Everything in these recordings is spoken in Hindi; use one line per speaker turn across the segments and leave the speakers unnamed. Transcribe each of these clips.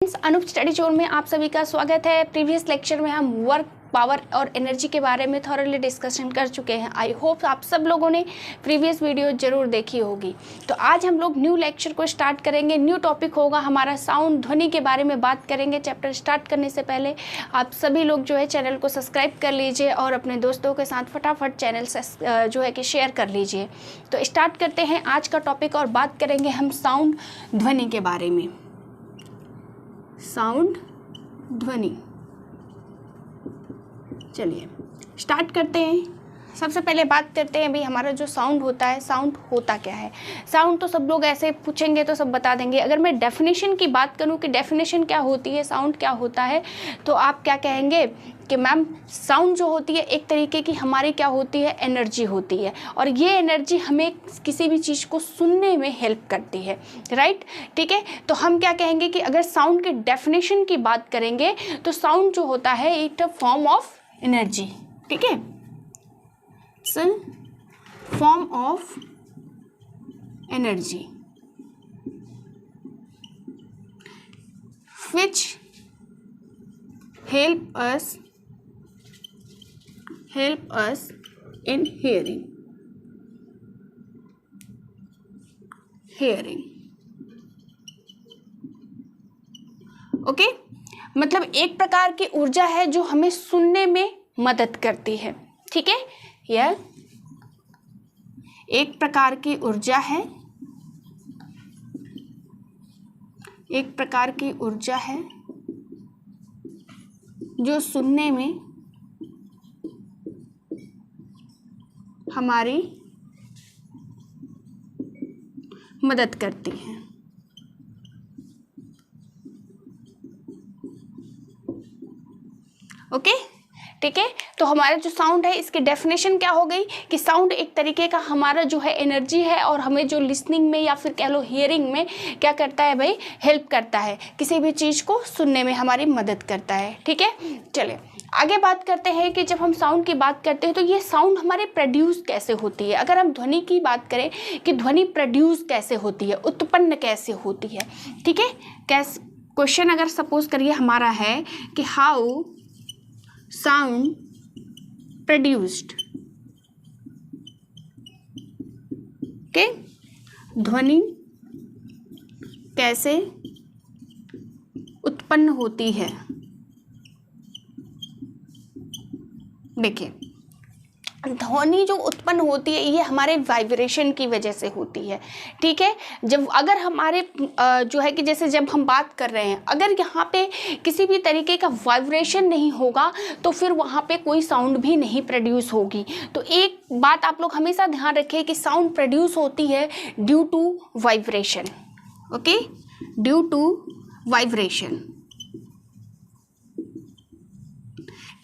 फ्रेंड्स, अनूप स्टडी जोन में आप सभी का स्वागत है। प्रीवियस लेक्चर में हम वर्क, पावर और एनर्जी के बारे में थॉरली डिस्कशन कर चुके हैं। आई होप आप सब लोगों ने प्रीवियस वीडियो जरूर देखी होगी। तो आज हम लोग न्यू लेक्चर को स्टार्ट करेंगे। न्यू टॉपिक होगा हमारा साउंड, ध्वनि के बारे में बात करेंगे। चैप्टर स्टार्ट करने से पहले आप सभी लोग जो है चैनल को सब्सक्राइब कर लीजिए और अपने दोस्तों के साथ फटाफट चैनल जो है कि शेयर कर लीजिए। तो स्टार्ट करते हैं आज का टॉपिक और बात करेंगे हम साउंड, ध्वनि के बारे में। साउंड, ध्वनि, चलिए स्टार्ट करते हैं। सबसे पहले बात करते हैं भाई हमारा जो साउंड होता है, साउंड होता क्या है। साउंड तो सब लोग ऐसे पूछेंगे तो सब बता देंगे। अगर मैं डेफिनेशन की बात करूं कि डेफिनेशन क्या होती है, साउंड क्या होता है, तो आप क्या कहेंगे कि मैम साउंड जो होती है एक तरीके की हमारी क्या होती है, एनर्जी होती है। और ये एनर्जी हमें किसी भी चीज़ को सुनने में हेल्प करती है, राइट। ठीक है, तो हम क्या कहेंगे कि अगर साउंड के डेफिनेशन की बात करेंगे तो साउंड जो होता है it a form of energy. ठीक है, it's a form of energy which help us in hearing. Okay, मतलब एक प्रकार की ऊर्जा है जो हमें सुनने में मदद करती है। ठीक है, यह एक प्रकार की ऊर्जा है, एक प्रकार की ऊर्जा है जो सुनने में हमारी मदद करती है। ओके, ठीक है। तो हमारा जो साउंड है इसकी डेफिनेशन क्या हो गई कि साउंड एक तरीके का हमारा जो है एनर्जी है और हमें जो लिसनिंग में या फिर कह लो हियरिंग में क्या करता है भाई, हेल्प करता है, किसी भी चीज़ को सुनने में हमारी मदद करता है। ठीक है, चलिए आगे बात करते हैं कि जब हम साउंड की बात करते हैं तो ये साउंड हमारे प्रोड्यूस कैसे होती है। अगर हम ध्वनि की बात करें कि ध्वनि प्रोड्यूस कैसे होती है, उत्पन्न कैसे होती है। ठीक है, कैसे, क्वेश्चन अगर सपोज करिए हमारा है कि हाउ साउंड प्रोड्यूस्ड, ओके, ध्वनि कैसे उत्पन्न होती है। देखिए, ध्वनि जो उत्पन्न होती है ये हमारे वाइब्रेशन की वजह से होती है। ठीक है, जब अगर हमारे जो है कि जैसे जब हम बात कर रहे हैं, अगर यहाँ पे किसी भी तरीके का वाइब्रेशन नहीं होगा तो फिर वहाँ पे कोई साउंड भी नहीं प्रोड्यूस होगी। तो एक बात आप लोग हमेशा ध्यान रखें कि साउंड प्रोड्यूस होती है due to vibration. Okay, due to vibration.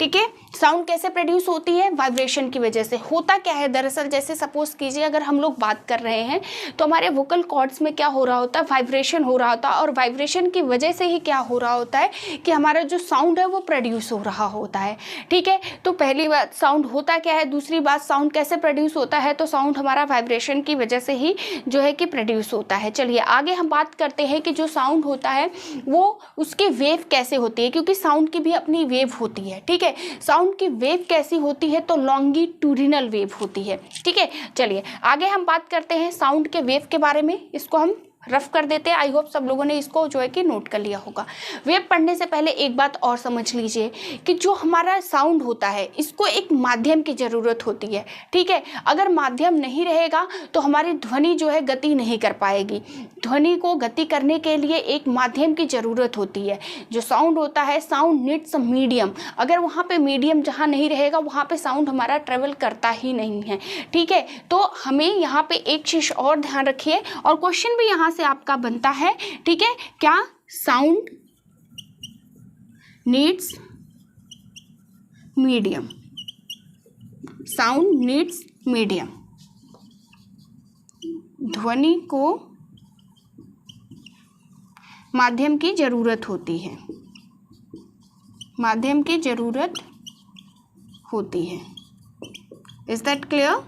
ठीक है, साउंड कैसे प्रोड्यूस होती है, वाइब्रेशन की वजह से। होता क्या है दरअसल, जैसे सपोज कीजिए अगर हम लोग बात कर रहे हैं तो हमारे वोकल कॉर्ड्स में क्या हो रहा होता है, वाइब्रेशन हो रहा होता है। और वाइब्रेशन की वजह से ही क्या हो रहा होता है कि हमारा जो साउंड है वो प्रोड्यूस हो रहा होता है। ठीक है, तो पहली बात साउंड होता क्या है, दूसरी बात साउंड कैसे प्रोड्यूस होता है। तो साउंड हमारा वाइब्रेशन की वजह से ही जो है कि प्रोड्यूस होता है। चलिए आगे हम बात करते हैं कि जो साउंड होता है वो उसकी वेव कैसे होती है, क्योंकि साउंड की भी अपनी वेव होती है। ठीक है, साउंड की वेव कैसी होती है, तो लॉन्गिट्यूडिनल वेव होती है। ठीक है, चलिए आगे हम बात करते हैं साउंड के वेव के बारे में। इसको हम रफ कर देते हैं। आई होप सब लोगों ने इसको जो है कि नोट कर लिया होगा। वेव पढ़ने से पहले एक बात और समझ लीजिए कि जो हमारा साउंड होता है इसको एक माध्यम की ज़रूरत होती है। ठीक है, अगर माध्यम नहीं रहेगा तो हमारी ध्वनि जो है गति नहीं कर पाएगी। ध्वनि को गति करने के लिए एक माध्यम की ज़रूरत होती है। जो साउंड होता है, साउंड नीड्स अ मीडियम। अगर वहाँ पे मीडियम जहाँ नहीं रहेगा वहाँ पे साउंड हमारा ट्रेवल करता ही नहीं है। ठीक है, तो हमें यहाँ पे एक चीज़ और ध्यान रखिए, और क्वेश्चन भी यहाँ से आपका बनता है। ठीक है, क्या sound needs medium, sound needs medium. ध्वनि को माध्यम की जरूरत होती है, माध्यम की जरूरत होती है। Is that clear?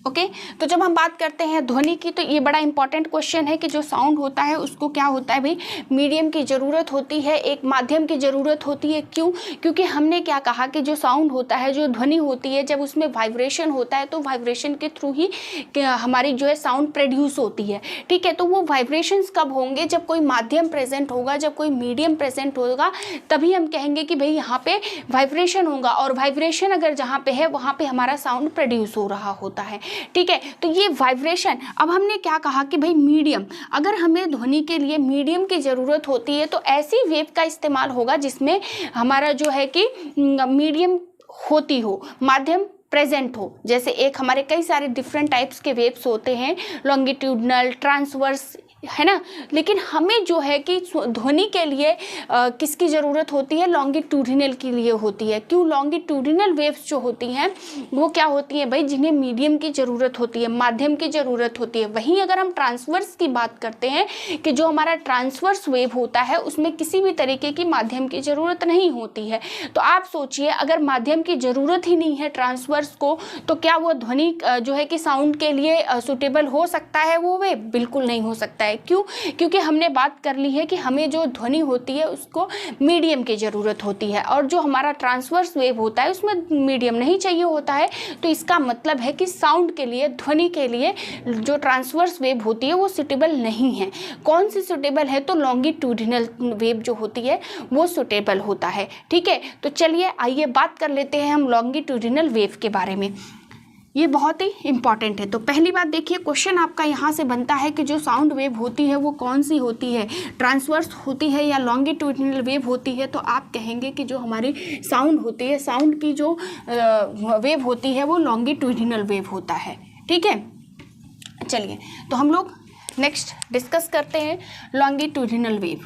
ओके तो जब हम बात करते हैं ध्वनि की, तो ये बड़ा इंपॉर्टेंट क्वेश्चन है कि जो साउंड होता है उसको क्या होता है भाई, मीडियम की ज़रूरत होती है, एक माध्यम की ज़रूरत होती है। क्यों? क्योंकि हमने क्या कहा कि जो साउंड होता है, जो ध्वनि होती है, जब उसमें वाइब्रेशन होता है तो वाइब्रेशन के थ्रू ही हमारी जो है साउंड प्रोड्यूस होती है। ठीक है, तो वो वाइब्रेशंस कब होंगे? जब कोई माध्यम प्रेजेंट होगा, जब कोई मीडियम प्रेजेंट होगा, तभी हम कहेंगे कि भाई यहाँ पे वाइब्रेशन होगा, और वाइब्रेशन अगर जहाँ पे है वहाँ पे हमारा साउंड प्रोड्यूस हो रहा होता है। ठीक है, तो ये वाइब्रेशन, अब हमने क्या कहा कि भाई मीडियम, अगर हमें ध्वनि के लिए मीडियम की ज़रूरत होती है तो ऐसी वेव का इस्तेमाल होगा जिसमें हमारा जो है कि मीडियम होती हो, माध्यम प्रेजेंट हो। जैसे एक हमारे कई सारे डिफरेंट टाइप्स के वेव्स होते हैं, लॉन्गिट्यूडनल, ट्रांसवर्स, है ना, लेकिन हमें जो है कि ध्वनि के लिए किसकी ज़रूरत होती है? लॉन्गिट्यूडिनल के लिए होती है। क्यों? लॉन्गिट्यूडिनल वेव्स जो होती हैं वो क्या होती हैं भाई, जिन्हें मीडियम की ज़रूरत होती है, माध्यम की ज़रूरत होती है। वहीं अगर हम ट्रांसवर्स की बात करते हैं कि जो हमारा ट्रांसवर्स वेव होता है उसमें किसी भी तरीके की माध्यम की ज़रूरत नहीं होती है। तो आप सोचिए, अगर माध्यम की ज़रूरत ही नहीं है ट्रांसवर्स को, तो क्या वो ध्वनि जो है कि साउंड के लिए सुटेबल हो सकता है? वो वेव बिल्कुल नहीं हो सकता है। क्यों? क्योंकि हमने बात कर ली है कि हमें जो ध्वनि होती है उसको मीडियम की ज़रूरत होती है, और जो हमारा ट्रांसवर्स वेव होता है उसमें मीडियम नहीं चाहिए होता है। तो इसका मतलब है कि साउंड के लिए, ध्वनि के लिए जो ट्रांसवर्स वेव होती है वो सुटेबल नहीं है। कौन सी सुटेबल है? तो लॉन्गिट्यूडिनल वेव जो होती है वो सुटेबल होता है। ठीक है, तो चलिए आइए बात कर लेते हैं हम लॉन्गिट्यूडिनल वेव के बारे में। ये बहुत ही इंपॉर्टेंट है। तो पहली बात देखिए, क्वेश्चन आपका यहाँ से बनता है कि जो साउंड वेव होती है वो कौन सी होती है, ट्रांसवर्स होती है या लॉन्गिट्यूडिनल वेव होती है? तो आप कहेंगे कि जो हमारी साउंड होती है, साउंड की जो वेव होती है वो लॉन्गिट्यूडिनल वेव होता है। ठीक है, चलिए तो हम लोग नेक्स्ट डिस्कस करते हैं लॉन्गिट्यूडिनल वेव।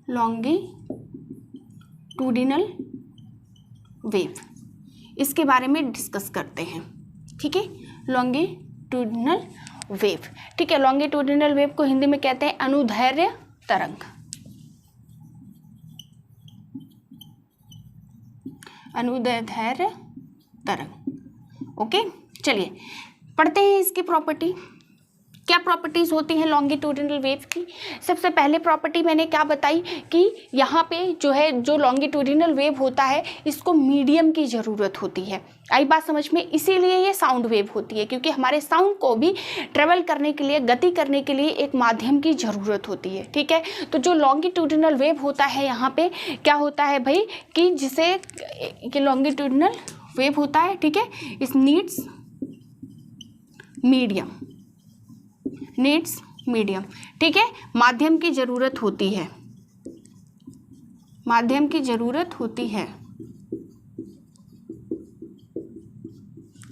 लॉन्गिट्यूडिनल वेव, इसके बारे में डिस्कस करते हैं। ठीक है, लॉन्गिट्यूडिनल वेव। ठीक है, लॉन्गिट्यूडिनल वेव को हिंदी में कहते हैं अनुदैर्घ्य तरंग। अनुदैर्घ्य तरंग। ओके, चलिए पढ़ते हैं इसकी प्रॉपर्टी। क्या प्रॉपर्टीज़ होती हैं लॉन्गिट्यूडिनल वेव की? सबसे पहले प्रॉपर्टी मैंने क्या बताई कि यहाँ पे जो है, जो लॉन्गिट्यूडिनल वेव होता है इसको मीडियम की ज़रूरत होती है। आई बात समझ में? इसीलिए ये साउंड वेव होती है, क्योंकि हमारे साउंड को भी ट्रेवल करने के लिए, गति करने के लिए एक माध्यम की ज़रूरत होती है। ठीक है, तो जो लॉन्गिट्यूडिनल वेव होता है यहाँ पे क्या होता है भाई, कि जिसे लॉन्गिट्यूडिनल वेव होता है, ठीक है, इस नीड्स मीडियम, नीड्स मीडियम। ठीक है, माध्यम की ज़रूरत होती है, माध्यम की ज़रूरत होती है।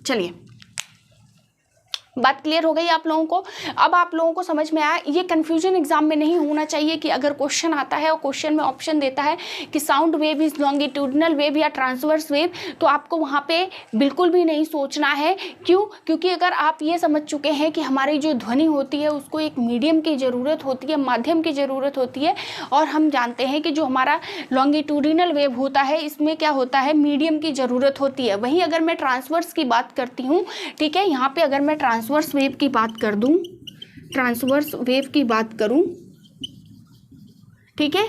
चलिए, बात क्लियर हो गई आप लोगों को? अब आप लोगों को समझ में आया। ये कन्फ्यूजन एग्जाम में नहीं होना चाहिए कि अगर क्वेश्चन आता है और क्वेश्चन में ऑप्शन देता है कि sound wave is longitudinal wave या ट्रांसवर्स वेव, तो आपको वहाँ पे बिल्कुल भी नहीं सोचना है। क्यों? क्योंकि अगर आप ये समझ चुके हैं कि हमारी जो ध्वनि होती है उसको एक मीडियम की ज़रूरत होती है, माध्यम की ज़रूरत होती है, और हम जानते हैं कि जो हमारा लॉन्गिट्यूडिनल वेव होता है इसमें क्या होता है, मीडियम की ज़रूरत होती है। वहीं अगर मैं ट्रांसवर्स की बात करती हूँ, ठीक है, यहाँ पर अगर मैं ट्रांसवर्स वेव की बात कर दूं, ट्रांसवर्स वेव की बात करूं, ठीक है,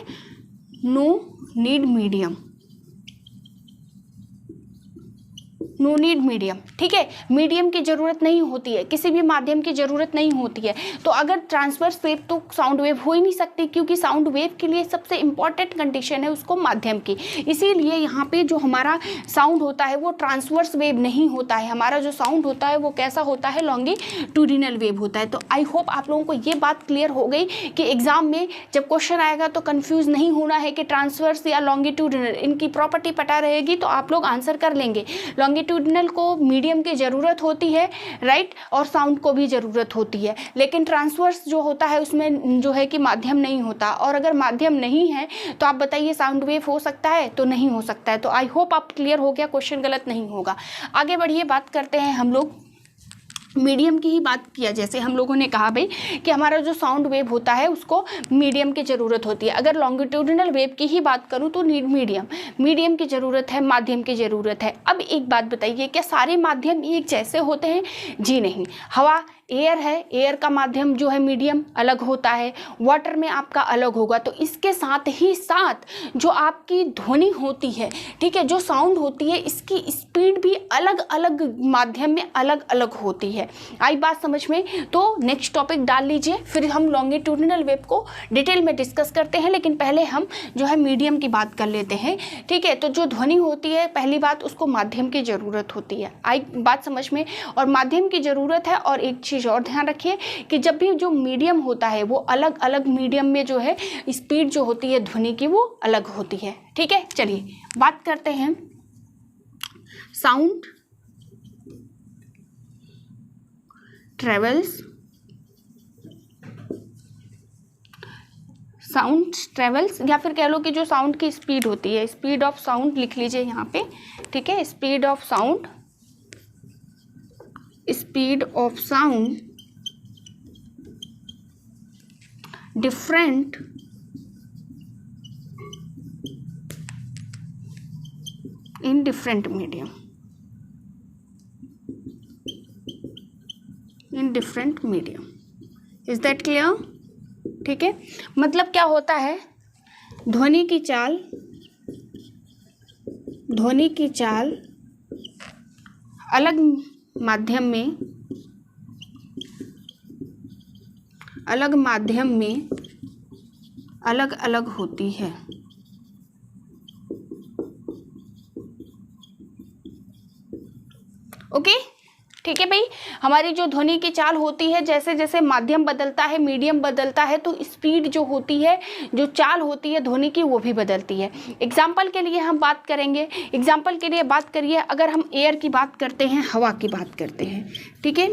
no need medium, no need medium. ठीक है, मीडियम की ज़रूरत नहीं होती है, किसी भी माध्यम की ज़रूरत नहीं होती है। तो अगर ट्रांसवर्स वेव, तो साउंड वेव हो ही नहीं सकती, क्योंकि साउंड वेव के लिए सबसे इंपॉर्टेंट कंडीशन है उसको माध्यम की। इसीलिए यहाँ पे जो हमारा साउंड होता है वो ट्रांसवर्स वेव नहीं होता है, हमारा जो साउंड होता है वो कैसा होता है, लॉन्गिट्यूडिनल वेव होता है। तो आई होप आप लोगों को ये बात क्लियर हो गई कि एग्जाम में जब क्वेश्चन आएगा तो कन्फ्यूज़ नहीं होना है कि ट्रांसवर्स या लॉन्गिट्यूडिनल, इनकी प्रॉपर्टी पता रहेगी तो आप लोग आंसर कर लेंगे। लॉन्गिट्यूडिनल को मीडियम की ज़रूरत होती है, राइट, और साउंड को भी ज़रूरत होती है, लेकिन ट्रांसवर्स जो होता है उसमें जो है कि माध्यम नहीं होता। और अगर माध्यम नहीं है तो आप बताइए साउंड वेव हो सकता है? तो नहीं हो सकता है। तो आई होप आप क्लियर हो गया, क्वेश्चन गलत नहीं होगा। आगे बढ़िए, बात करते हैं हम लोग मीडियम की ही बात किया, जैसे हम लोगों ने कहा भाई कि हमारा जो साउंड वेव होता है उसको मीडियम की ज़रूरत होती है। अगर लॉन्गिट्यूडिनल वेव की ही बात करूँ तो मीडियम की ज़रूरत है, माध्यम की ज़रूरत है। अब एक बात बताइए, क्या सारे माध्यम एक जैसे होते हैं? जी नहीं। हवा एयर है, एयर का माध्यम जो है मीडियम अलग होता है, वाटर में आपका अलग होगा। तो इसके साथ ही साथ जो आपकी ध्वनि होती है, ठीक है, जो साउंड होती है, इसकी स्पीड भी अलग अलग माध्यम में अलग अलग होती है। आई बात समझ में? तो नेक्स्ट टॉपिक डाल लीजिए, फिर हम लॉन्गिट्यूडिनल वेव को डिटेल में डिस्कस करते हैं, लेकिन पहले हम जो है मीडियम की बात कर लेते हैं। ठीक है, तो जो ध्वनि होती है, पहली बात उसको माध्यम की ज़रूरत होती है। आई बात समझ में? और माध्यम की ज़रूरत है। और एक चीज़ और ध्यान रखिए कि जब भी जो मीडियम होता है वो अलग अलग मीडियम में जो है स्पीड जो होती है ध्वनि की वो अलग होती है। ठीक है, चलिए बात करते हैं साउंड ट्रेवल्स या फिर कह लो कि जो साउंड की स्पीड होती है, स्पीड ऑफ साउंड लिख लीजिए यहाँ पे। ठीक है, speed of sound different in different medium, is that clear? ठीक है, मतलब क्या होता है, ध्वनि की चाल अलग माध्यम में अलग अलग होती है। ओके, ठीक है भाई। हमारी जो ध्वनि की चाल होती है, जैसे जैसे माध्यम बदलता है, मीडियम बदलता है, तो स्पीड जो होती है, जो चाल होती है ध्वनि की, वो भी बदलती है। एग्जाम्पल के लिए हम बात करेंगे, एग्जाम्पल के लिए बात करिए, अगर हम एयर की बात करते हैं, हवा की बात करते हैं। ठीक है,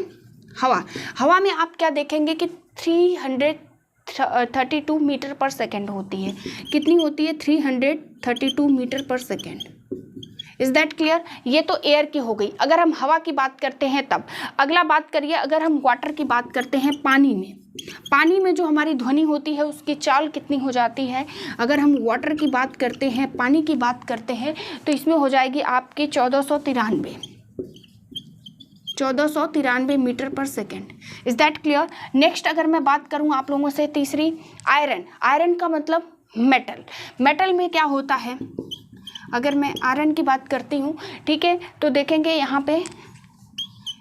हवा में आप क्या देखेंगे कि 332 मीटर पर सेकेंड होती है। कितनी होती है? 332 मीटर पर सेकेंड। Is that clear? ये तो एयर की हो गई। अगर हम हवा की बात करते हैं तब अगला बात करिए, अगर हम वाटर की बात करते हैं, पानी में जो हमारी ध्वनि होती है उसकी चाल कितनी हो जाती है? अगर हम वाटर की बात करते हैं, पानी की बात करते हैं, तो इसमें हो जाएगी आपकी 1493 मीटर पर second. Is that clear? Next अगर मैं बात करूं आप लोगों से, तीसरी आयरन का मतलब मेटल में क्या होता है? अगर मैं आयरन की बात करती हूँ, ठीक है, तो देखेंगे यहाँ पे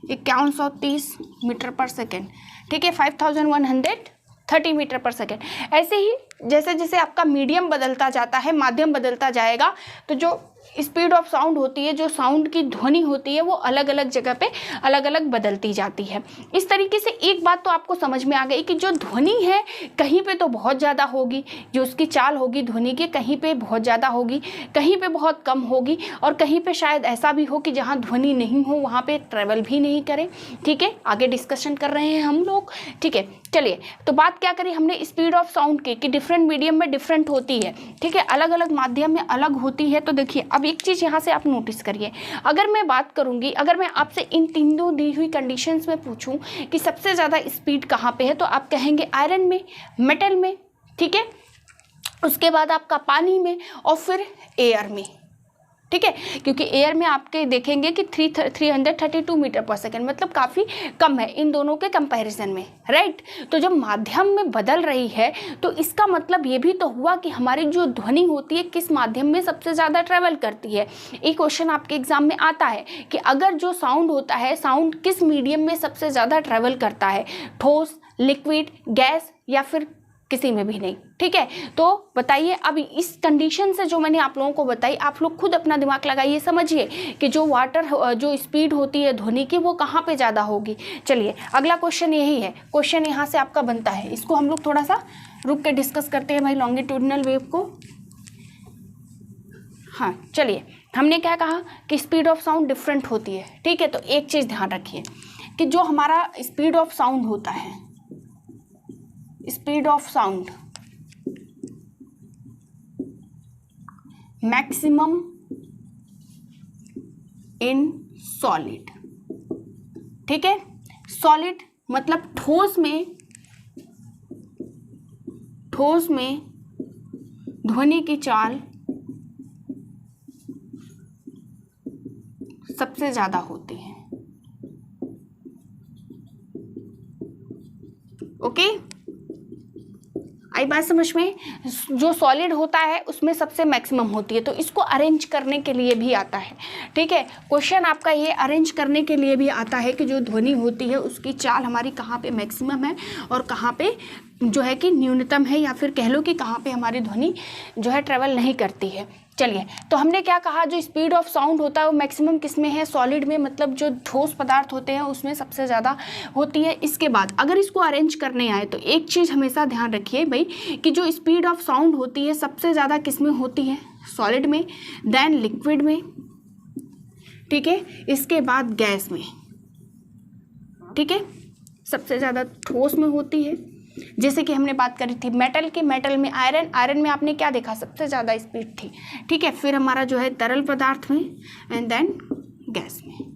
5130 मीटर पर सेकेंड। ठीक है, 5130 मीटर पर सेकेंड। ऐसे ही जैसे जैसे आपका मीडियम बदलता जाता है, माध्यम बदलता जाएगा, तो जो स्पीड ऑफ साउंड होती है, जो साउंड की ध्वनि होती है, वो अलग अलग जगह पे अलग अलग बदलती जाती है। इस तरीके से एक बात तो आपको समझ में आ गई कि जो ध्वनि है कहीं पे तो बहुत ज़्यादा होगी, जो उसकी चाल होगी ध्वनि की, कहीं पे बहुत ज़्यादा होगी, कहीं पे बहुत कम होगी, और कहीं पे शायद ऐसा भी हो कि जहाँ ध्वनि नहीं हो वहाँ पे ट्रेवल भी नहीं करे। ठीक है, आगे डिस्कशन कर रहे हैं हम लोग। ठीक है, चलिए, तो बात क्या करी हमने स्पीड ऑफ साउंड की कि डिफरेंट मीडियम में डिफरेंट होती है। ठीक है, अलग अलग माध्यम में अलग होती है। तो देखिए, अब एक चीज़ यहाँ से आप नोटिस करिए, अगर मैं बात करूँगी, अगर मैं आपसे इन तीनों दी हुई कंडीशंस में पूछूं कि सबसे ज़्यादा स्पीड कहाँ पे है, तो आप कहेंगे आयरन में, मेटल में, ठीक है, उसके बाद आपका पानी में, और फिर एयर में। ठीक है, क्योंकि एयर में आपके देखेंगे कि 332 मीटर पर सेकेंड, मतलब काफ़ी कम है इन दोनों के कंपैरिजन में, राइट। तो जब माध्यम में बदल रही है तो इसका मतलब ये भी तो हुआ कि हमारी जो ध्वनि होती है किस माध्यम में सबसे ज़्यादा ट्रैवल करती है। एक क्वेश्चन आपके एग्जाम में आता है कि अगर जो साउंड होता है, साउंड किस मीडियम में सबसे ज़्यादा ट्रैवल करता है, ठोस, लिक्विड, गैस या फिर किसी में भी नहीं। ठीक है, तो बताइए, अब इस कंडीशन से जो मैंने आप लोगों को बताई, आप लोग खुद अपना दिमाग लगाइए, समझिए कि जो स्पीड होती है ध्वनि की, वो कहाँ पे ज़्यादा होगी। चलिए, अगला क्वेश्चन यही है, क्वेश्चन यहाँ से आपका बनता है, इसको हम लोग थोड़ा सा रुक के डिस्कस करते हैं भाई, लॉन्गिट्यूडिनल वेव को। हाँ, चलिए, हमने क्या कहा कि स्पीड ऑफ साउंड डिफरेंट होती है। ठीक है, तो एक चीज़ ध्यान रखिए कि जो हमारा स्पीड ऑफ साउंड होता है, speed of sound maximum in solid, ठीक है, सॉलिड मतलब ठोस में ध्वनि की चाल सबसे ज्यादा होती है। ओके, आई बात समझ में? जो सॉलिड होता है उसमें सबसे मैक्सिमम होती है, तो इसको अरेंज करने के लिए भी आता है। ठीक है, क्वेश्चन आपका ये अरेंज करने के लिए भी आता है कि जो ध्वनि होती है उसकी चाल हमारी कहाँ पे मैक्सिमम है और कहाँ पे जो है कि न्यूनतम है, या फिर कह लो कि कहाँ पे हमारी ध्वनि जो है ट्रेवल नहीं करती है। चलिए, तो हमने क्या कहा, जो स्पीड ऑफ साउंड होता है वो मैक्सिमम किस में है, सॉलिड में, मतलब जो ठोस पदार्थ होते हैं उसमें सबसे ज़्यादा होती है। इसके बाद अगर इसको अरेंज करने आए तो एक चीज़ हमेशा ध्यान रखिए भाई कि जो स्पीड ऑफ साउंड होती है सबसे ज़्यादा किस में होती है, सॉलिड में, देन लिक्विड में, ठीक है, इसके बाद गैस में, ठीक है, सबसे ज़्यादा ठोस में होती है। जैसे कि हमने बात करी थी मेटल की, मेटल में आयरन में आपने क्या देखा, सबसे ज़्यादा स्पीड थी। ठीक है, फिर हमारा जो है तरल पदार्थ में, एंड देन गैस में।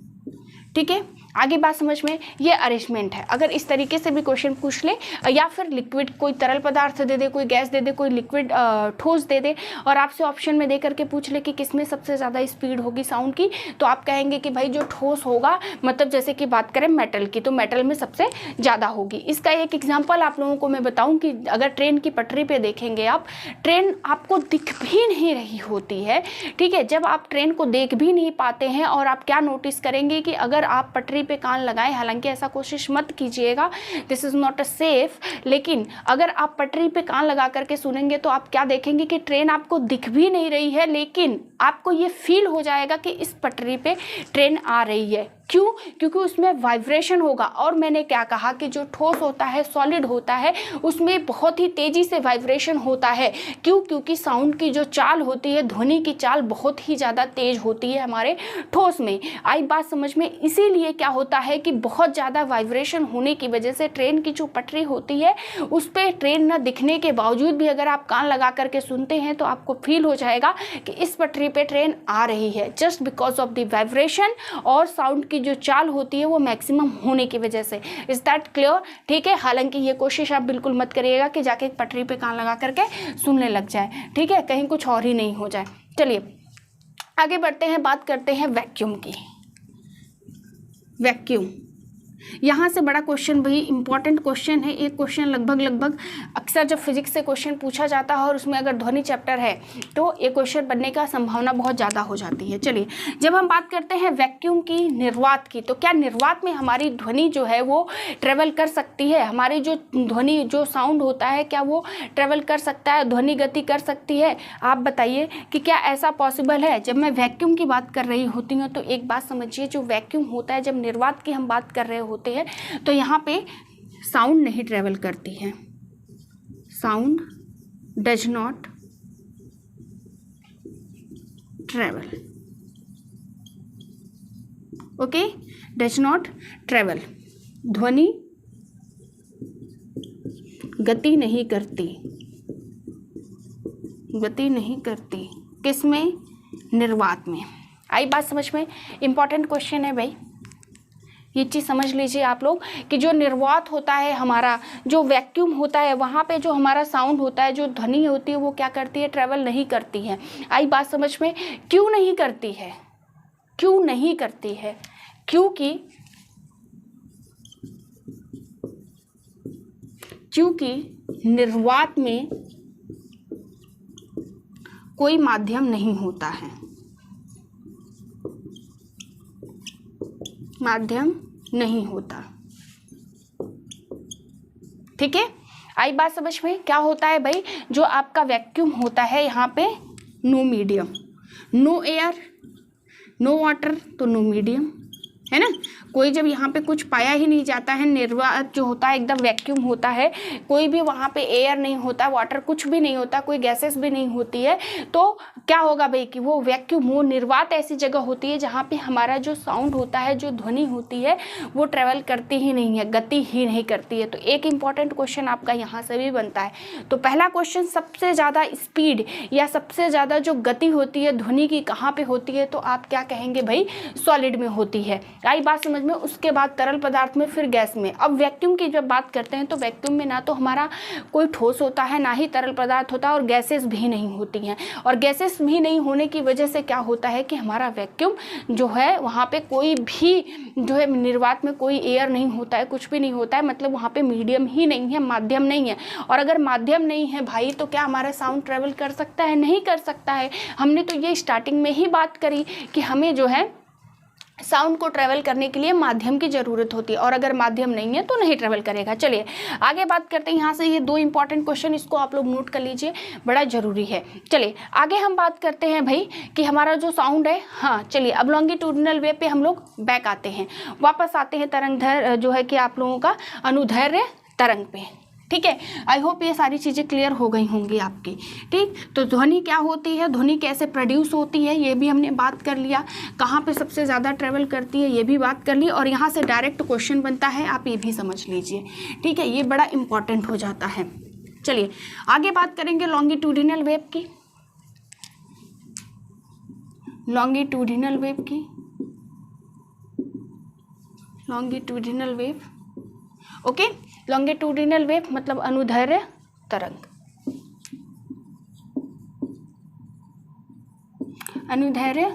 ठीक है, आगे बात समझ में, ये अरेंजमेंट है। अगर इस तरीके से भी क्वेश्चन पूछ ले, या फिर लिक्विड कोई तरल पदार्थ दे दे, कोई गैस दे दे, कोई लिक्विड ठोस दे दे, और आपसे ऑप्शन में दे करके पूछ ले कि किसमें सबसे ज़्यादा स्पीड होगी साउंड की, तो आप कहेंगे कि भाई जो ठोस होगा, मतलब जैसे कि बात करें मेटल की, तो मेटल में सबसे ज़्यादा होगी। इसका एक एग्जाम्पल आप लोगों को मैं बताऊँ कि अगर ट्रेन की पटरी पर देखेंगे आप, ट्रेन आपको दिख भी नहीं रही होती है। ठीक है, जब आप ट्रेन को देख भी नहीं पाते हैं और आप क्या नोटिस करेंगे कि अगर आप पटरी पे कान लगाएं, हालांकि ऐसा कोशिश मत कीजिएगा, this is not a safe, लेकिन अगर आप पटरी पे कान लगा करके सुनेंगे तो आप क्या देखेंगे कि ट्रेन आपको दिख भी नहीं रही है, लेकिन आपको ये फील हो जाएगा कि इस पटरी पे ट्रेन आ रही है। क्यों? क्योंकि उसमें वाइब्रेशन होगा। और मैंने क्या कहा कि जो ठोस होता है, सॉलिड होता है, उसमें बहुत ही तेजी से वाइब्रेशन होता है। क्यों? क्योंकि साउंड की जो चाल होती है, ध्वनि की चाल बहुत ही ज़्यादा तेज होती है हमारे ठोस में। आई बात समझ में? इसीलिए क्या होता है कि बहुत ज़्यादा वाइब्रेशन होने की वजह से ट्रेन की जो पटरी होती है उस पर ट्रेन न दिखने के बावजूद भी अगर आप कान लगा करके सुनते हैं तो आपको फील हो जाएगा कि इस पटरी पे ट्रेन आ रही है, just because of the vibration और साउंड की जो चाल होती है वो मैक्सिमम होने की वजह से। Is that clear? ठीक है, हालांकि ये कोशिश आप बिल्कुल मत करिएगा कि जाके पटरी पे कान लगा करके सुनने लग जाए। ठीक है, कहीं कुछ और ही नहीं हो जाए। चलिए आगे बढ़ते हैं, बात करते हैं वैक्यूम की। वैक्यूम, यहाँ से बड़ा क्वेश्चन भाई, इंपॉर्टेंट क्वेश्चन है। एक क्वेश्चन लगभग अक्सर जब फिजिक्स से क्वेश्चन पूछा जाता है और उसमें अगर ध्वनि चैप्टर है तो ये क्वेश्चन बनने का संभावना बहुत ज़्यादा हो जाती है। चलिए, जब हम बात करते हैं वैक्यूम की, निर्वात की, तो क्या निर्वात में हमारी ध्वनि जो है वो ट्रेवल कर सकती है? हमारी जो ध्वनि, जो साउंड होता है, क्या वो ट्रेवल कर सकता है, ध्वनि गति कर सकती है? आप बताइए कि क्या ऐसा पॉसिबल है? जब मैं वैक्यूम की बात कर रही होती हूँ तो एक बात समझिए, जो वैक्यूम होता है, जब निर्वात की हम बात कर रहे होते हैं तो यहाँ पे साउंड नहीं ट्रेवल करती है। Sound does not travel, okay, does not travel. ध्वनि गति नहीं करती, गति नहीं करती किसमें? निर्वात में। आई बात समझ में? इंपॉर्टेंट क्वेश्चन है भाई, ये चीज़ समझ लीजिए आप लोग कि जो निर्वात होता है हमारा, जो वैक्यूम होता है, वहाँ पे जो हमारा साउंड होता है, जो ध्वनि होती है, वो क्या करती है? ट्रैवल नहीं करती है। आई बात समझ में? क्यों नहीं करती है? क्यों नहीं करती है? क्योंकि निर्वात में कोई माध्यम नहीं होता है, माध्यम नहीं होता। ठीक है, आई बात समझ में? क्या होता है भाई, जो आपका वैक्यूम होता है, यहाँ पे no medium, no air, no water, तो नो मीडियम, है ना। कोई जब यहाँ पे कुछ पाया ही नहीं जाता है, निर्वात जो होता है एकदम वैक्यूम होता है, कोई भी वहाँ पे एयर नहीं होता, वाटर कुछ भी नहीं होता, कोई गैसेस भी नहीं होती है, तो क्या होगा भाई कि वो वैक्यूम, वो निर्वात ऐसी जगह होती है जहाँ पे हमारा जो साउंड होता है, जो ध्वनि होती है, वो ट्रेवल करती ही नहीं है, गति ही नहीं करती है। तो एक इम्पॉर्टेंट क्वेश्चन आपका यहाँ से भी बनता है। तो पहला क्वेश्चन, सबसे ज़्यादा स्पीड या सबसे ज़्यादा जो गति होती है ध्वनि की कहाँ पर होती है? तो आप क्या कहेंगे भाई? सॉलिड में होती है। आई बात समझ में। उसके बाद तरल पदार्थ में, फिर गैस में। अब वैक्यूम की जब बात करते हैं तो वैक्यूम में ना तो हमारा कोई ठोस होता है, ना ही तरल पदार्थ होता है, और गैसेस भी नहीं होती हैं। और गैसेस भी नहीं होने की वजह से क्या होता है कि हमारा वैक्यूम जो है वहाँ पे कोई भी जो है निर्वात में कोई एयर नहीं होता है, कुछ भी नहीं होता है, मतलब वहाँ पे मीडियम ही नहीं है, माध्यम नहीं है। और अगर माध्यम नहीं है भाई तो क्या हमारा साउंड ट्रेवल कर सकता है? नहीं कर सकता है। हमने तो ये स्टार्टिंग में ही बात करी कि हमें जो है साउंड को ट्रैवल करने के लिए माध्यम की ज़रूरत होती है, और अगर माध्यम नहीं है तो नहीं ट्रैवल करेगा। चलिए आगे बात करते हैं। यहाँ से ये 2 इंपॉर्टेंट क्वेश्चन, इसको आप लोग नोट कर लीजिए, बड़ा ज़रूरी है। चलिए आगे हम बात करते हैं भाई कि हमारा जो साउंड है, हाँ चलिए अब लॉन्गिट्यूडिनल वेव पे हम लोग बैक आते हैं, वापस आते हैं तरंगधैर्घ्य जो है कि आप लोगों का अनुदैर्घ्य तरंग पे। ठीक है, आई होप ये सारी चीज़ें क्लियर हो गई होंगी आपकी। ठीक, तो ध्वनि क्या होती है, ध्वनि कैसे प्रोड्यूस होती है, ये भी हमने बात कर लिया। कहाँ पे सबसे ज़्यादा ट्रेवल करती है ये भी बात कर ली, और यहाँ से डायरेक्ट क्वेश्चन बनता है, आप ये भी समझ लीजिए। ठीक है, ये बड़ा इंपॉर्टेंट हो जाता है। चलिए आगे बात करेंगे लॉन्गिट्यूडिनल वेव की। लॉन्गिट्यूडिनल वेव की, longitudinal wave, okay. Longitudinal wave मतलब अनुदैर्घ्य तरंग, अनुदैर्घ्य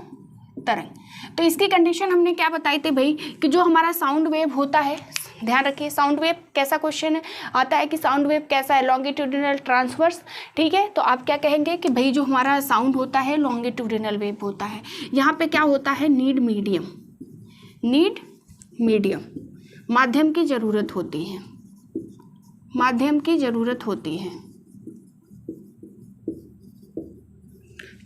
तरंग। तो इसकी कंडीशन हमने क्या बताई थी भाई कि जो हमारा साउंड वेव होता है, ध्यान रखिए साउंड वेव कैसा क्वेश्चन आता है कि साउंड वेव कैसा है, लॉन्गिट्यूडिनल ट्रांसवर्स। ठीक है, तो आप क्या कहेंगे कि भाई जो हमारा साउंड होता है लॉन्गिट्यूडिनल वेव होता है। यहाँ पे क्या होता है, नीड मीडियम, नीड मीडियम, माध्यम की ज़रूरत होती है, माध्यम की ज़रूरत होती है।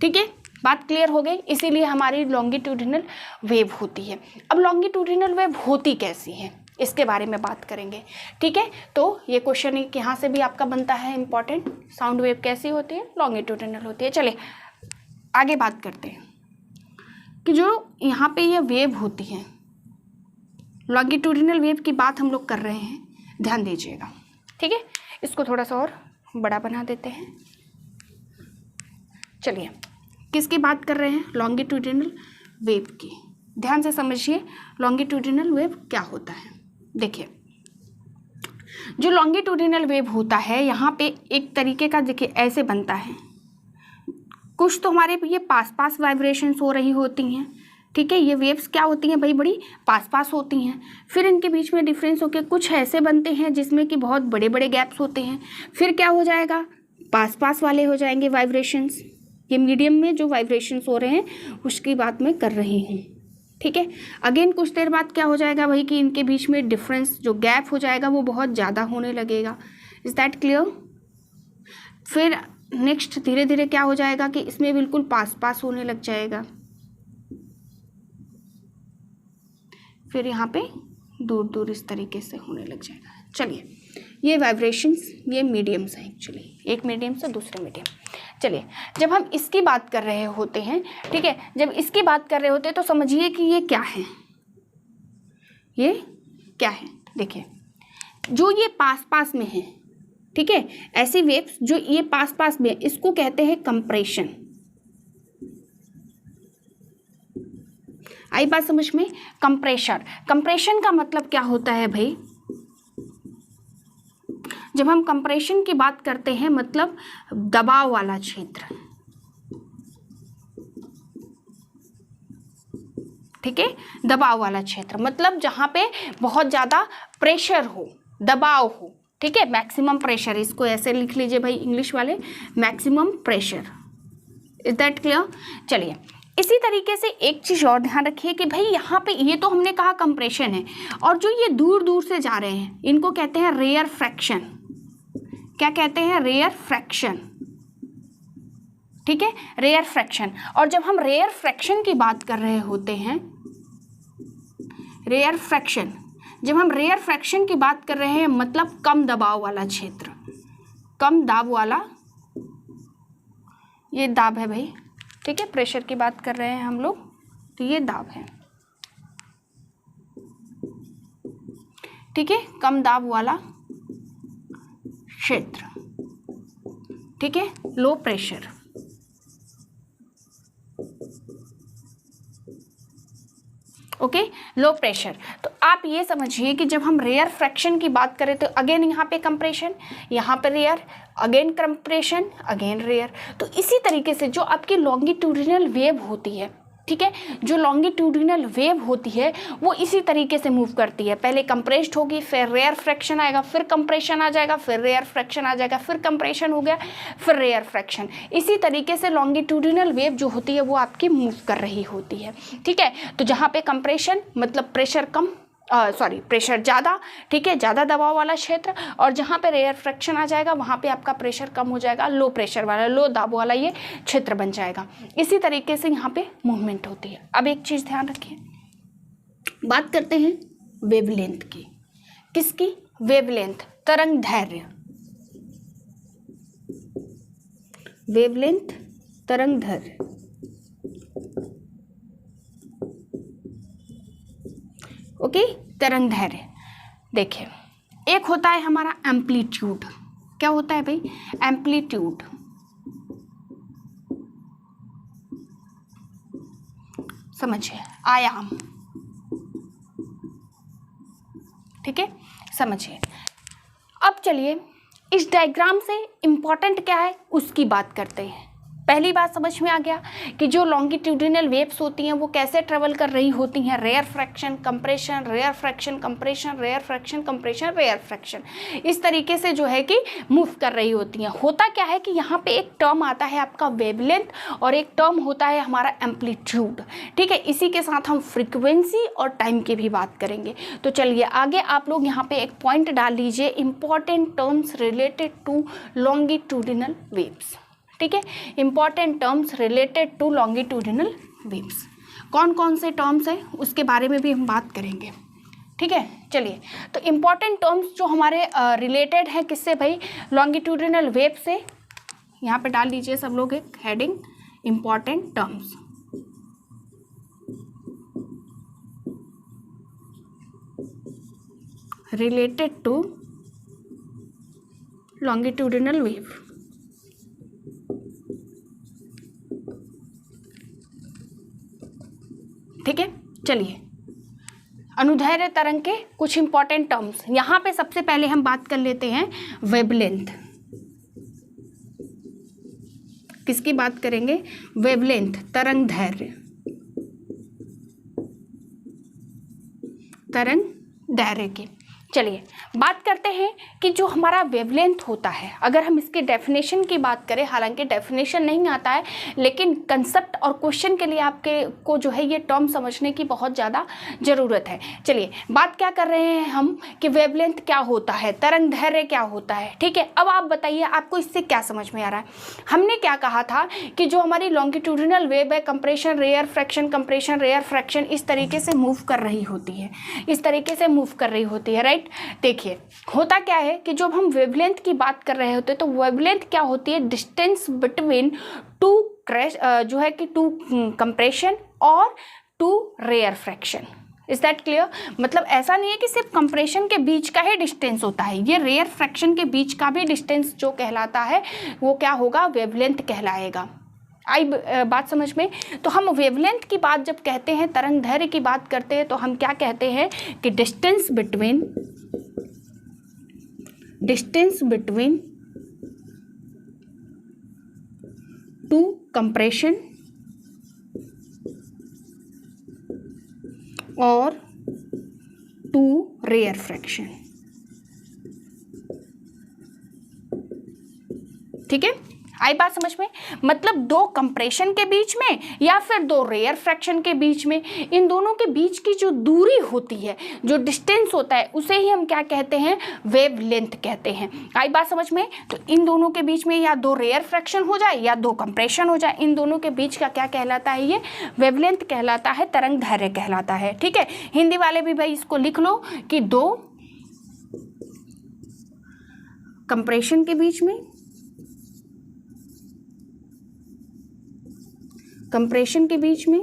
ठीक है, बात क्लियर हो गई, इसीलिए हमारी लॉन्गिट्यूडिनल वेव होती है। अब लॉन्गिट्यूडिनल वेव होती कैसी है इसके बारे में बात करेंगे। ठीक है, तो ये क्वेश्चन एक यहाँ से भी आपका बनता है इंपॉर्टेंट, साउंड वेव कैसी होती है, लॉन्गिट्यूडिनल होती है। चलिए आगे बात करते हैं कि जो यहाँ पे ये वेव होती है, लॉन्गिट्यूडिनल वेव की बात हम लोग कर रहे हैं, ध्यान दीजिएगा। ठीक है, इसको थोड़ा सा और बड़ा बना देते हैं। चलिए किसकी बात कर रहे हैं, लॉन्गिट्यूडिनल वेव की। ध्यान से समझिए लॉन्गिट्यूडिनल वेव क्या होता है। देखिए जो लॉन्गिट्यूडिनल वेव होता है यहाँ पे एक तरीके का, देखिए ऐसे बनता है, कुछ तो हमारे ये पास पास वाइब्रेशंस हो रही होती हैं। ठीक है, ये वेव्स क्या होती हैं भाई, बड़ी पास पास होती हैं। फिर इनके बीच में डिफरेंस होकर कुछ ऐसे बनते हैं जिसमें कि बहुत बड़े बड़े गैप्स होते हैं। फिर क्या हो जाएगा, पास पास वाले हो जाएंगे वाइब्रेशंस। ये मीडियम में जो वाइब्रेशंस हो रहे हैं उसकी बात मैं कर रही हूँ। ठीक है, अगेन कुछ देर बाद क्या हो जाएगा भाई कि इनके बीच में डिफरेंस जो गैप हो जाएगा वो बहुत ज़्यादा होने लगेगा। Is that clear? फिर नेक्स्ट धीरे धीरे क्या हो जाएगा कि इसमें बिल्कुल पास पास होने लग जाएगा, फिर यहाँ पे दूर दूर इस तरीके से होने लग जाएगा। चलिए ये वाइब्रेशंस, ये मीडियम्स हैं एक्चुअली, एक मीडियम से दूसरे मीडियम। चलिए जब हम इसकी बात कर रहे होते हैं, ठीक है, जब इसकी बात कर रहे होते हैं तो समझिए कि ये क्या है, ये क्या है। देखिए जो ये पास पास में है, ठीक है, ऐसी वेव्स जो ये पास पास में, इसको कहते हैं कंप्रेशन। आई बात समझ में, कंप्रेशर। कंप्रेशन का मतलब क्या होता है भाई, जब हम कंप्रेशन की बात करते हैं मतलब दबाव वाला क्षेत्र। ठीक है, दबाव वाला क्षेत्र मतलब जहां पे बहुत ज्यादा प्रेशर हो, दबाव हो। ठीक है, मैक्सिमम प्रेशर, इसको ऐसे लिख लीजिए भाई इंग्लिश वाले, maximum pressure. Is that clear? चलिए इसी तरीके से एक चीज़ और ध्यान रखिए कि भाई यहाँ पे ये तो हमने कहा कंप्रेशन है, और जो ये दूर दूर से जा रहे हैं इनको कहते हैं रेयर फ्रैक्शन। क्या कहते हैं? Rarefaction. ठीक है, रेयर फ्रैक्शन। और जब हम रेयर फ्रैक्शन की बात कर रहे होते हैं, रेयर फ्रैक्शन, जब हम रेयर फ्रैक्शन की बात कर रहे हैं मतलब कम दबाव वाला क्षेत्र, कम दाब वाला, ये दाब है भाई। ठीक है, प्रेशर की बात कर रहे हैं हम लोग, तो ये दाब है। ठीक है, कम दाब वाला क्षेत्र। ठीक है, low pressure. Okay, low pressure. तो आप ये समझिए कि जब हम रेयर फ्रैक्शन की बात करें तो अगेन यहाँ पे कंप्रेशन, यहाँ पे rare, again compression, again rare. तो इसी तरीके से जो आपकी लॉन्गिट्यूडिनल वेव होती है, ठीक है, जो लॉन्गिट्यूडिनल वेव होती है वो इसी तरीके से मूव करती है। पहले कंप्रेस्ड होगी, फिर रेयर फ्रैक्शन आएगा, फिर कंप्रेशन आ जाएगा, फिर रेयर फ्रैक्शन आ जाएगा, फिर कंप्रेशन हो गया, फिर रेयर फ्रैक्शन। इसी तरीके से लॉन्गिट्यूडिनल वेव जो होती है वो आपकी मूव कर रही होती है, ठीक है। तो जहाँ पे कंप्रेशन मतलब प्रेशर कम, प्रेशर ज़्यादा, ठीक है, ज़्यादा दबाव वाला क्षेत्र, और जहाँ पे रेयर फ्रैक्शन आ जाएगा वहाँ पे आपका प्रेशर कम हो जाएगा, लो प्रेशर वाला, लो दाब वाला ये क्षेत्र बन जाएगा। इसी तरीके से यहाँ पे मूवमेंट होती है। अब एक चीज़ ध्यान रखिए, बात करते हैं वेवलेंथ की। किसकी? वेवलेंथ, तरंग दैर्घ्य, वेवलेंथ तरंग दैर्घ्य। ओके, तरंग दैर्घ्य। देखिए, एक होता है हमारा एम्पलीट्यूड। क्या होता है भाई? एम्पलीट्यूड। समझिए, आयाम, ठीक है, समझिए। अब चलिए इस डायग्राम से इंपॉर्टेंट क्या है उसकी बात करते हैं। पहली बात समझ में आ गया कि जो लॉन्गिट्यूडिनल वेव्स होती हैं वो कैसे ट्रेवल कर रही होती हैं, rarefaction, compression, rarefaction, compression, rarefaction, compression, rarefaction, इस तरीके से जो है कि मूव कर रही होती हैं। होता क्या है कि यहाँ पे एक टर्म आता है आपका वेवलेंथ और एक टर्म होता है हमारा एम्पलीट्यूड, ठीक है। इसी के साथ हम फ्रीक्वेंसी और टाइम की भी बात करेंगे। तो चलिए आगे आप लोग यहाँ पे एक पॉइंट डाल लीजिए, important terms related to longitudinal waves, ठीक है, important terms related to longitudinal waves. कौन कौन से टर्म्स हैं उसके बारे में भी हम बात करेंगे, ठीक है। चलिए, तो इंपॉर्टेंट टर्म्स जो हमारे रिलेटेड हैं किससे भाई? लॉन्गिट्यूडिनल वेव से। यहाँ पे डाल लीजिए सब लोग एक heading, important terms. Related to longitudinal wave, ठीक है। चलिए, अनुदैर्घ्य तरंग के कुछ इंपॉर्टेंट टर्म्स। यहाँ पे सबसे पहले हम बात कर लेते हैं वेवलेंथ। किसकी बात करेंगे? वेवलेंथ, तरंग दैर्घ्य, तरंग दैर्घ्य की। चलिए बात करते हैं कि जो हमारा वेवलेंथ होता है, अगर हम इसके डेफिनेशन की बात करें, हालांकि डेफिनेशन नहीं आता है लेकिन कंसेप्ट और क्वेश्चन के लिए आपके को जो है ये टर्म समझने की बहुत ज़्यादा ज़रूरत है। चलिए बात क्या कर रहे हैं हम कि वेवलेंथ क्या होता है, तरंग दैर्घ्य क्या होता है, ठीक है। अब आप बताइए आपको इससे क्या समझ में आ रहा है। हमने क्या कहा था कि जो हमारी लॉन्गिट्यूडिनल वेव है, compression, rarefaction, compression, rarefaction, इस तरीके से मूव कर रही होती है, इस तरीके से मूव कर रही होती है, राइट। देखिए होता क्या है कि जब हम वेवलेंथ की बात कर रहे होते हैं तो वेवलेंथ क्या होती है? डिस्टेंस बिटवीन टू जो है कि टू कंप्रेशन और to rarefaction. Is that clear? मतलब ऐसा नहीं है कि सिर्फ कंप्रेशन के बीच का ही डिस्टेंस होता है, ये रेयर फ्रैक्शन के बीच का भी डिस्टेंस जो कहलाता है वो क्या होगा? वेवलेंथ कहलाएगा। आई बात समझ में? तो हम वेवलेंथ की बात जब कहते हैं, तरंग दैर्घ्य की बात करते हैं, तो हम क्या कहते हैं कि डिस्टेंस बिटवीन टू कंप्रेशन और टू रेयर फ्रैक्शन, ठीक है। आई बात समझ में? मतलब दो कंप्रेशन के बीच में या फिर दो रेयर फ्रैक्शन के बीच में, इन दोनों के बीच की जो दूरी होती है, जो डिस्टेंस होता है, उसे ही हम क्या कहते हैं? वेवलेंथ कहते हैं। आई बात समझ में? तो इन दोनों के बीच में या दो रेयर फ्रैक्शन हो जाए या दो कंप्रेशन हो जाए, इन दोनों के बीच का क्या कहलाता है? ये वेवलेंथ कहलाता है, तरंग दैर्घ्य कहलाता है, ठीक है। हिंदी वाले भी भाई इसको लिख लो कि दो कंप्रेशन के बीच में, कंप्रेशन के बीच में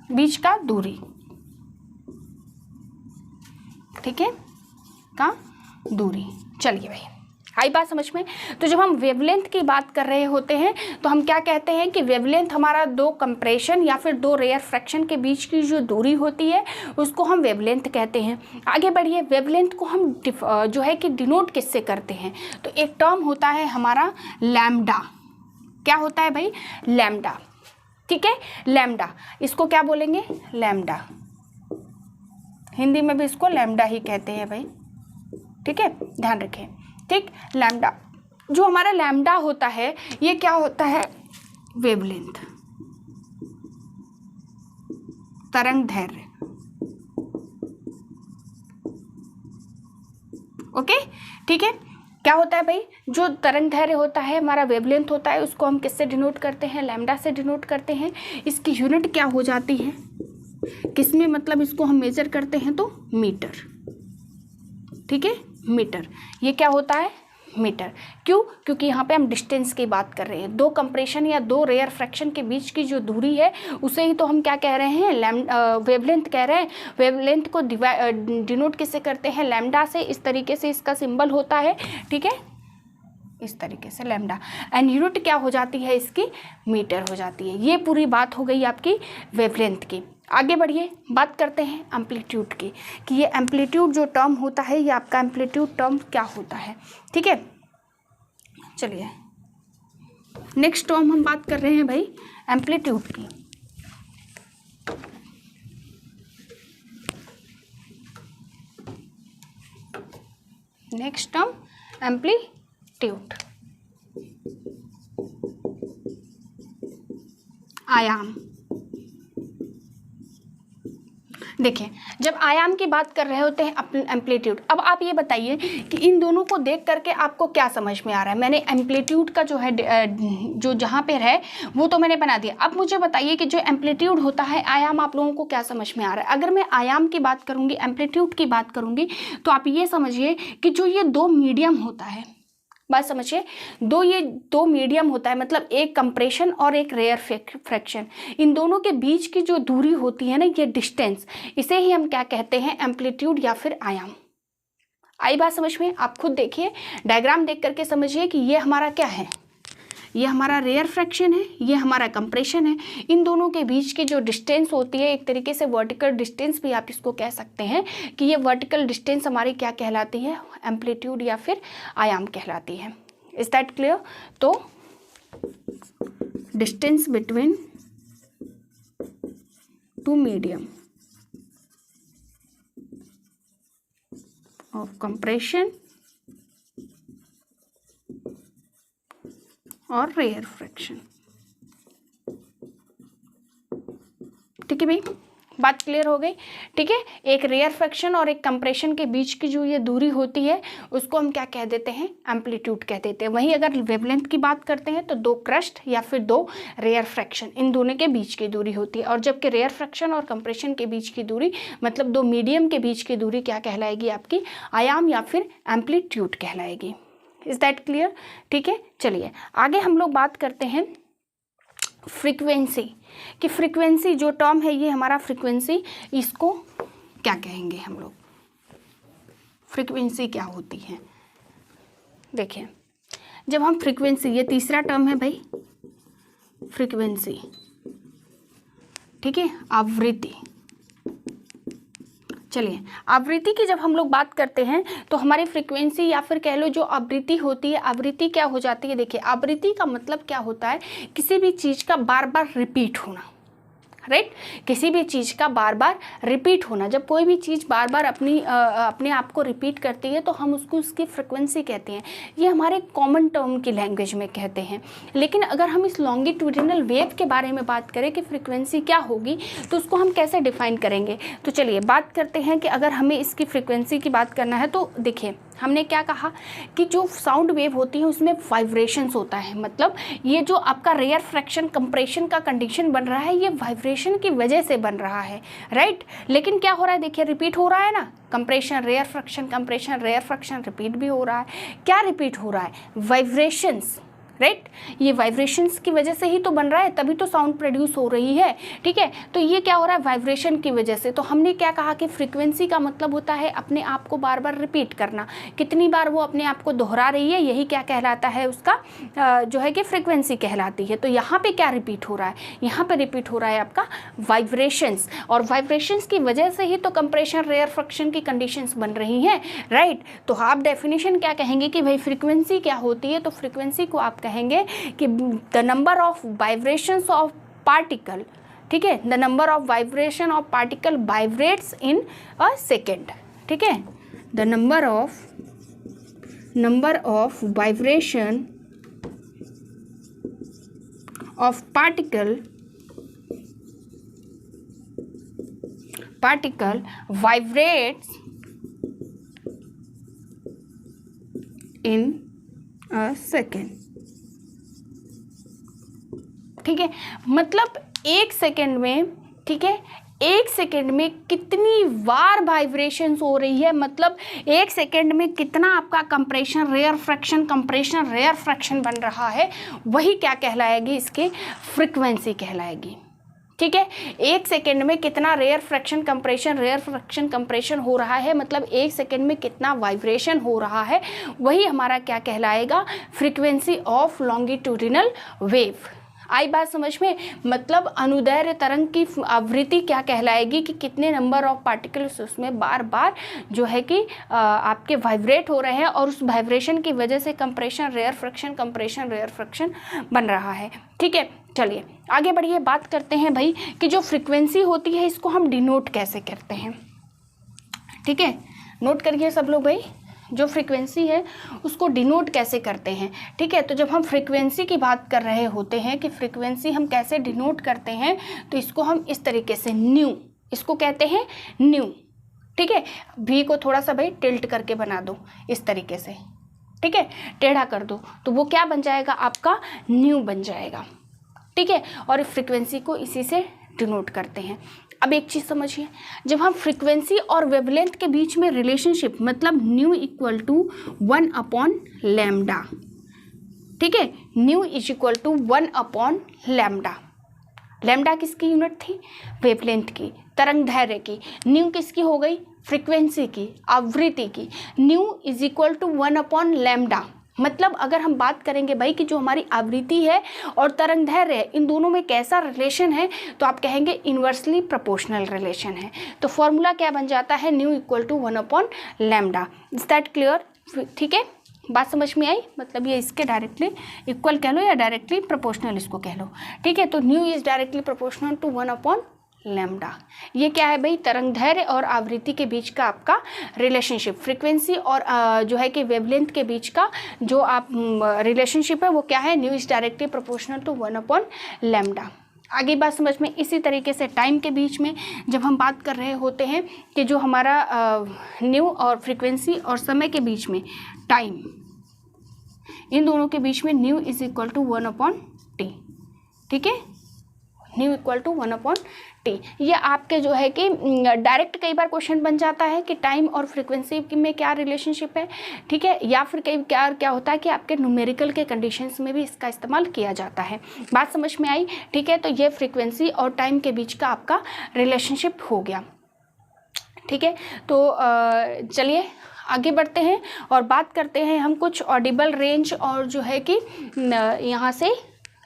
बीच का दूरी, ठीक है, का दूरी। चलिए भाई आई बात समझ में। तो जब हम वेवलेंथ की बात कर रहे होते हैं तो हम क्या कहते हैं कि वेवलेंथ हमारा दो कंप्रेशन या फिर दो रेयर फ्रैक्शन के बीच की जो दूरी होती है उसको हम वेवलेंथ कहते हैं। आगे बढ़िए, वेवलेंथ को हम जो है कि डिनोट किससे करते हैं, तो एक टर्म होता है हमारा लैम्डा। क्या होता है भाई? लैम्डा। ठीक है, लैम्डा, इसको क्या बोलेंगे? लैम्डा। हिंदी में भी इसको लैम्डा ही कहते हैं भाई। ठीक है, ध्यान रखें। ठीक, लैम्डा, जो हमारा लैम्डा होता है ये क्या होता है? वेवलेंथ, तरंग दैर्घ्य। ओके, ठीक है। क्या होता है भाई? जो तरंग दैर्घ्य होता है हमारा वेवलेंथ होता है, उसको हम किससे डिनोट करते हैं? लैम्डा से डिनोट करते हैं। इसकी यूनिट क्या हो जाती है? किसमें मतलब इसको हम मेजर करते हैं तो मीटर। ठीक है, मीटर। ये क्या होता है? मीटर। क्यों? क्योंकि यहाँ पे हम डिस्टेंस की बात कर रहे हैं। दो कंप्रेशन या दो रेयर फ्रैक्शन के बीच की जो दूरी है उसे ही तो हम क्या कह रहे हैं? वेवलेंथ कह रहे हैं। वेवलेंथ को डिनोट किससे करते हैं? लैम्डा से। इस तरीके से इसका सिंबल होता है। ठीक है, इस तरीके से लैम्डा, एंड यूनिट क्या हो जाती है इसकी? मीटर हो जाती है। ये पूरी बात हो गई आपकी वेवलेंथ की। आगे बढ़िए, बात करते हैं एम्पलीट्यूड की, कि ये एम्पलीट्यूड जो टर्म होता है ये आपका एम्पलीट्यूड टर्म क्या होता है। ठीक है, चलिए नेक्स्ट टर्म हम बात कर रहे हैं भाई एम्पलीट्यूड की। नेक्स्ट टर्म एम्पलीट्यूड, आयाम। देखिए, जब आयाम की बात कर रहे होते हैं एम्पलीट्यूड, अब आप ये बताइए कि इन दोनों को देख करके आपको क्या समझ में आ रहा है। मैंने एम्पलीट्यूड का जो है जो जहाँ पे है वो तो मैंने बना दिया। अब मुझे बताइए कि जो एम्पलीट्यूड होता है, आयाम आप लोगों को क्या समझ में आ रहा है। अगर मैं आयाम की बात करूँगी, एम्पलीट्यूड की बात करूँगी, तो आप ये समझिए कि जो ये दो मीडियम होता है, बात समझिए, ये दो मीडियम होता है, मतलब एक कंप्रेशन और एक रेयर फ्रैक्शन, इन दोनों के बीच की जो दूरी होती है ना, ये डिस्टेंस, इसे ही हम क्या कहते हैं? एम्पलीट्यूड या फिर आयाम। आई बात समझ में? आप खुद देखिए, डायग्राम देख करके समझिए कि ये हमारा क्या है? ये हमारा रेयर फ्रैक्शन है, ये हमारा कंप्रेशन है। इन दोनों के बीच की जो डिस्टेंस होती है, एक तरीके से वर्टिकल डिस्टेंस भी आप इसको कह सकते हैं कि ये वर्टिकल डिस्टेंस हमारी क्या कहलाती है? एम्पलीट्यूड या फिर आयाम कहलाती है। Is that clear? तो distance between two medium of compression और रेयर फ्रैक्शन। ठीक है भाई, बात क्लियर हो गई। ठीक है, एक रेयर फ्रैक्शन और एक कंप्रेशन के बीच की जो ये दूरी होती है उसको हम क्या कह देते हैं? एम्पलीट्यूड कह देते हैं। वहीं अगर वेवलेंथ की बात करते हैं तो दो क्रस्ट या फिर दो रेयर फ्रैक्शन, इन दोनों के बीच की दूरी होती है। और जबकि रेयर फ्रैक्शन और कंप्रेशन के बीच की दूरी, मतलब दो मीडियम के बीच की दूरी क्या कहलाएगी? आपकी आयाम या फिर एम्पलीट्यूड कहलाएगी। Is that clear? ठीक है, चलिए आगे हम लोग बात करते हैं फ्रीक्वेंसी कि फ्रीक्वेंसी जो टर्म है ये हमारा फ्रीक्वेंसी, इसको क्या कहेंगे हम लोग? फ्रीक्वेंसी क्या होती है? देखिए, जब हम फ्रीक्वेंसी, ये तीसरा टर्म है भाई फ्रीक्वेंसी। ठीक है, आवृत्ति। चलिए, आवृत्ति की जब हम लोग बात करते हैं तो हमारी फ्रीक्वेंसी या फिर कह लो जो आवृत्ति होती है, आवृत्ति क्या हो जाती है? देखिए, आवृत्ति का मतलब क्या होता है? किसी भी चीज़ का बार बार रिपीट होना, राइट? किसी भी चीज़ का बार बार रिपीट होना। जब कोई भी चीज़ बार बार अपने आप को रिपीट करती है तो हम उसको उसकी फ्रिक्वेंसी कहते हैं। ये हमारे कॉमन टर्म की लैंग्वेज में कहते हैं। लेकिन अगर हम इस लॉन्गिट्यूडिनल वेव के बारे में बात करें कि फ्रिक्वेंसी क्या होगी, तो उसको हम कैसे डिफाइन करेंगे? तो चलिए बात करते हैं कि अगर हमें इसकी फ्रिक्वेंसी की बात करना है तो देखिए, हमने क्या कहा कि जो साउंड वेव होती है उसमें वाइब्रेशंस होता है। मतलब ये जो आपका रेयर फ्रैक्शन कंप्रेशन का कंडीशन बन रहा है, ये वाइब्रेशन की वजह से बन रहा है, राइट? लेकिन क्या हो रहा है? देखिए, रिपीट हो रहा है ना, compression rarefaction, compression rarefaction, repeat भी हो रहा है। क्या रिपीट हो रहा है? Vibrations, right. ये वाइब्रेशंस की वजह से ही तो बन रहा है, तभी तो साउंड प्रोड्यूस हो रही है, ठीक है। तो ये क्या हो रहा है, वाइब्रेशन की वजह से। तो हमने क्या कहा कि फ्रीक्वेंसी का मतलब होता है अपने आप को बार बार रिपीट करना, कितनी बार वो अपने आप को दोहरा रही है, यही क्या कहलाता है, उसका जो है कि फ्रीक्वेंसी कहलाती है। तो यहाँ पे क्या रिपीट हो रहा है, यहाँ पे रिपीट हो रहा है आपका वाइब्रेशंस, और वाइब्रेशंस की वजह से ही तो कंप्रेशन रेयरफेक्शन की कंडीशंस बन रही हैं, राइट। तो आप डेफिनेशन क्या कहेंगे कि भाई फ्रीक्वेंसी क्या होती है, तो फ्रीक्वेंसी को आप कहेंगे कि the number of vibrations of particle, ठीक है, the number of vibration of particle vibrates in a second, ठीक है, the number of vibration of particle vibrates in a second, ठीक है। मतलब एक सेकेंड में, ठीक है, एक सेकेंड में कितनी बार वाइब्रेशंस हो रही है, मतलब एक सेकेंड में कितना आपका कंप्रेशन रेयर फ्रैक्शन बन रहा है, वही क्या कहलाएगी, इसकी फ्रीक्वेंसी कहलाएगी, ठीक है। एक सेकेंड में कितना रेयर फ्रैक्शन कंप्रेशन हो रहा है, मतलब एक सेकेंड में कितना वाइब्रेशन हो रहा है, वही हमारा क्या कहलाएगा, फ्रीक्वेंसी ऑफ लॉन्गिट्यूडिनल वेव। आई बात समझ में, मतलब अनुदैर्घ्य तरंग की आवृत्ति क्या कहलाएगी कि कितने नंबर ऑफ पार्टिकल्स उसमें बार बार जो है कि आपके वाइब्रेट हो रहे हैं, और उस वाइब्रेशन की वजह से कंप्रेशन रेयर फ्रैक्शन बन रहा है, ठीक है। चलिए आगे बढ़िए, बात करते हैं भाई कि जो फ्रीक्वेंसी होती है इसको हम डिनोट कैसे करते हैं, ठीक है। नोट करिए सब लोग भाई, जो फ्रीक्वेंसी है उसको डिनोट कैसे करते हैं, ठीक है। तो जब हम फ्रीक्वेंसी की बात कर रहे होते हैं कि फ्रीक्वेंसी हम कैसे डिनोट करते हैं, तो इसको हम इस तरीके से न्यू, इसको कहते हैं न्यू, ठीक है। भी को थोड़ा सा भाई टिल्ट करके बना दो इस तरीके से, ठीक है, टेढ़ा कर दो, तो वो क्या बन जाएगा, आपका न्यू बन जाएगा, ठीक है। और फ्रीक्वेंसी को इसी से डिनोट करते हैं। अब एक चीज़ समझिए, जब हम फ्रीक्वेंसी और वेवलेंथ के बीच में रिलेशनशिप, मतलब न्यू इक्वल टू 1/λ, ठीक है, nu is equal to 1/λ। Lambda किसकी यूनिट थी, वेवलेंथ की, तरंग दैर्घ्य की। न्यू किसकी हो गई, फ्रीक्वेंसी की, आवृत्ति की। Nu is equal to 1/λ। मतलब अगर हम बात करेंगे भाई कि जो हमारी आवृत्ति है और तरंग दैर्घ्य है, इन दोनों में कैसा रिलेशन है, तो आप कहेंगे इन्वर्सली प्रोपोर्शनल रिलेशन है। तो फॉर्मूला क्या बन जाता है, nu equal to 1/λ। Is that clear, ठीक है, बात समझ में आई। मतलब ये इसके डायरेक्टली इक्वल कह लो या डायरेक्टली प्रोपोर्शनल इसको कह लो, ठीक है। तो nu is directly proportional to 1/λ। ये क्या है भाई, तरंग दैर्घ्य और आवृत्ति के बीच का आपका रिलेशनशिप, फ्रीक्वेंसी और जो है कि वेवलेंथ के बीच का जो आप रिलेशनशिप है वो क्या है, nu is directly proportional to 1/λ। आगे बात समझ में। इसी तरीके से टाइम के बीच में जब हम बात कर रहे होते हैं कि जो हमारा न्यू और फ्रीक्वेंसी और समय के बीच में टाइम, इन दोनों के बीच में new is equal to 1/t, ठीक है, न्यू इक्वल टू 1/t। ये आपके जो है कि डायरेक्ट कई बार क्वेश्चन बन जाता है कि टाइम और फ्रीक्वेंसी में क्या रिलेशनशिप है, ठीक है, या फिर कई क्या होता है कि आपके न्यूमेरिकल के कंडीशंस में भी इसका इस्तेमाल किया जाता है। बात समझ में आई, ठीक है। तो ये फ्रीक्वेंसी और टाइम के बीच का आपका रिलेशनशिप हो गया, ठीक है। तो चलिए आगे बढ़ते हैं और बात करते हैं हम कुछ ऑडिबल रेंज, और जो है कि यहाँ से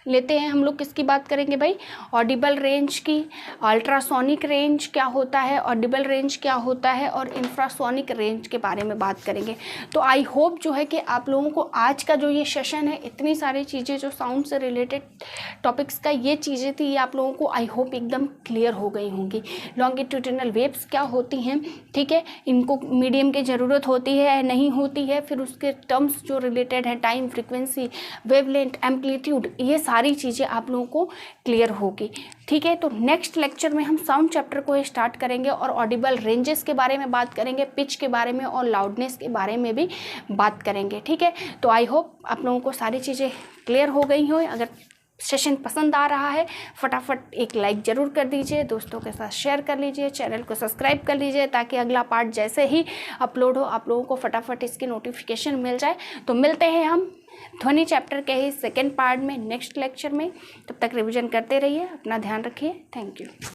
लेते हैं हम लोग किसकी बात करेंगे भाई, ऑडिबल रेंज की। अल्ट्रासोनिक रेंज क्या होता है, ऑडिबल रेंज क्या होता है, और इंफ्रासोनिक रेंज के बारे में बात करेंगे। तो आई होप जो है कि आप लोगों को आज का जो ये सेशन है, इतनी सारी चीज़ें जो साउंड से रिलेटेड टॉपिक्स का ये चीज़ें थी, ये आप लोगों को आई होप एकदम क्लियर हो गई होंगी। लॉन्गिट्यूडिनल वेव्स क्या होती हैं, ठीक है, इनको मीडियम की ज़रूरत होती है नहीं होती है, फिर उसके टर्म्स जो रिलेटेड है, टाइम, फ्रीक्वेंसी, वेवलेंथ, एम्पलीट्यूड, ये सारी चीज़ें आप लोगों को क्लियर होगी, ठीक है। तो नेक्स्ट लेक्चर में हम साउंड चैप्टर को स्टार्ट करेंगे और ऑडिबल रेंजेस के बारे में बात करेंगे, पिच के बारे में और लाउडनेस के बारे में भी बात करेंगे, ठीक है। तो आई होप आप लोगों को सारी चीज़ें क्लियर हो गई हो। अगर सेशन पसंद आ रहा है फटाफट एक लाइक ज़रूर कर दीजिए, दोस्तों के साथ शेयर कर लीजिए, चैनल को सब्सक्राइब कर लीजिए, ताकि अगला पार्ट जैसे ही अपलोड हो आप लोगों को फटाफट इसकी नोटिफिकेशन मिल जाए। तो मिलते हैं हम ध्वनि चैप्टर के ही सेकेंड पार्ट में नेक्स्ट लेक्चर में। तब तक रिवीजन करते रहिए, अपना ध्यान रखिए। Thank you.